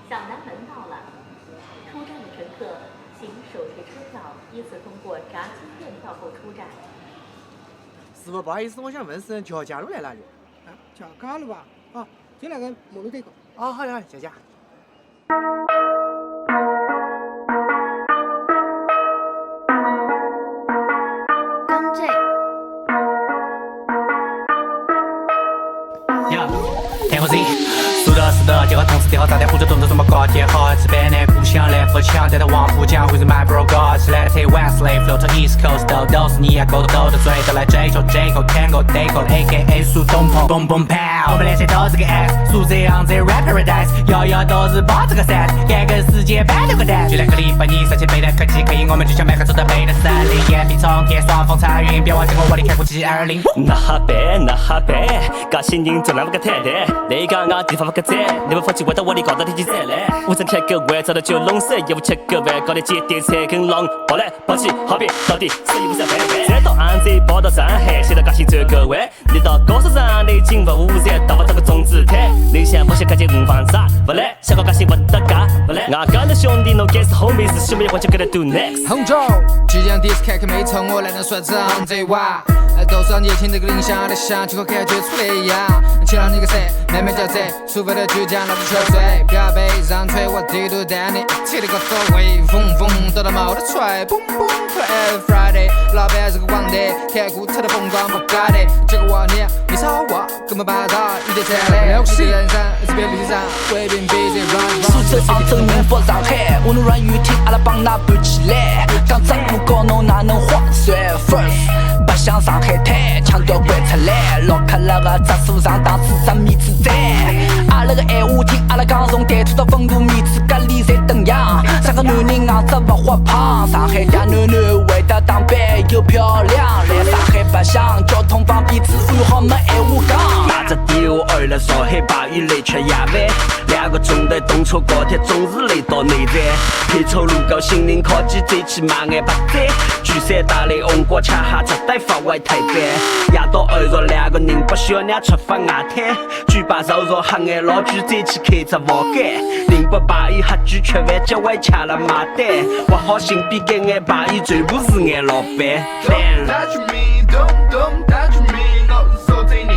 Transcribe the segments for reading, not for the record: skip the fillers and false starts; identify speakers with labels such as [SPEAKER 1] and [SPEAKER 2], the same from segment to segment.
[SPEAKER 1] 向南门到了，出站的乘客请手持车票依次通过闸机验票后出站。
[SPEAKER 2] 师傅，不好意思，我想问是乔家路在哪里？
[SPEAKER 3] 啊，乔家路吧？啊，就那个木路这个。
[SPEAKER 2] 哦，好的好的，谢谢。
[SPEAKER 4] 刚这。
[SPEAKER 5] 天河 Z， 是的，结合同时电话炸弹，湖州动作这么高，天河是百年故乡，来富强，带到黄浦江，会是 my bro gods， 来 take west slave flow to east coast， 都是你呀，勾着追，都来追求 J-Code Tango Daycode AKA 苏东坡 boom boom pow， 我们那些都是个 S， 苏这样子 rap paradise， 摇摇都是包这个 set， 干个世界版6个蛋，就2个礼拜你上去背的科技，可以我们就像迈克走到北的森林，眼皮冲天，双峰彩云，别忘记我的开过720。
[SPEAKER 6] 那哈白，那哈白，噶些人做那么个坦坦，你讲俺地方不个赞，你们放弃回到我的高到天气再来，5000个万找到9龙山，15000个万搞的节点才跟狼跑来跑去，好比到底生意不想翻翻。再到安徽跑到上海，写到噶些转个弯，你到高速上你进不无山，到不到个中子台，你想不想看见5房啥？不来，想搞噶些不得嘎，不来，俺跟的兄弟 no guess homies， 是兄妹我就给他 do next。
[SPEAKER 3] 杭州，即将 diss 开没错，我来能说唱这娃。多少年轻这个理想的想，就和感觉出来一样。请让你个谁慢慢交贼，除非的就将老子敲碎，不要被上吹，我地图带你一起的个所谓，风风得到毛的踹，嘣嘣快 every Friday， 老板是个王的，看顾特的风光不改的，这个我你没少我，根本把他一点踩雷，是人生是别路上，贵宾比这 run。
[SPEAKER 7] 苏州、杭州、宁波、上海，我能软语听阿拉帮那搬起来，讲真不搞侬哪能划算 ？First， 不像上海滩，强调观察来，落克那个杂树上当市长面子站，阿拉个闲话听阿拉讲，从台土到丰都面子隔离侪等样，三个男人硬着不活胖，上海嗲囡囡会得打扮又漂亮，来上海白相，交通方便，治安好没闲话讲。
[SPEAKER 6] 打着电话儿来上海把雨来吃夜饭，2个钟头动车高铁，总是累到内站。配丑路高心灵靠近，最起码眼8盏。聚散打雷红果恰哈只带发外太板。夜到20着2个人把小娘出发外滩，举把肉肉黑眼老举再去开只房间。宁波排烟喝酒吃饭结尾吃了买单，挖好心比给眼排烟全部是眼老板。
[SPEAKER 8] Don't touch me, don't touch me， 我是受罪人，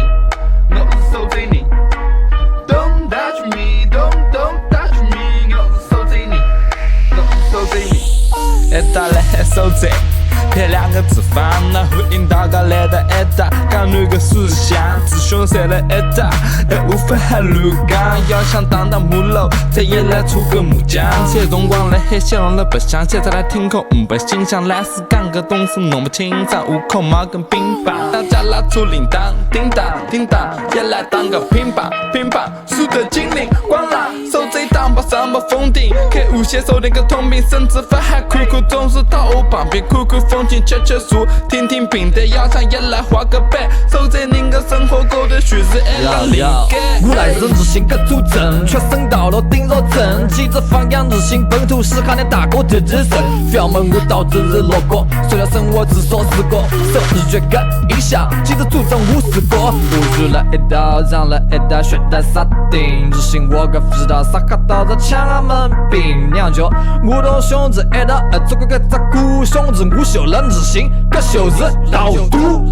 [SPEAKER 8] 我是受罪人。Don't touch me, don't touch me， 我是受罪人，我是受罪人。
[SPEAKER 9] 一打来受罪。这2个字放那呼应大家来的一打，港女个属相，雌雄散了一打，但无非还乱讲。要想当木楼，才也来出个木匠。这辰光来海显容了不像，现在来听口不形象。来是讲个东西弄不清，上户口毛跟乒乓。大家拉出铃铛，叮当叮当，也来当个乒乓乒乓。输的精灵，光浪手贼当把上不封顶，开无线手电个通病，甚至发还苦苦总是到我旁边苦苦风景吃吃素，听听平淡，要想也来画个板，守在人个生活高头全是爱让灵感。
[SPEAKER 7] 我来自日新个主镇，全省道路顶着镇，骑着放养日新本土是看的大哥的日神，不要问我到这日落过，塑料生活只说是个受日觉个影响，记着祖宗50个，我入了一道，让了一道，学得杀定，日新我个知道啥个到这抢俺们兵娘舅，我同兄弟一道，做个个只股兄弟，我修了日新，个修是道都。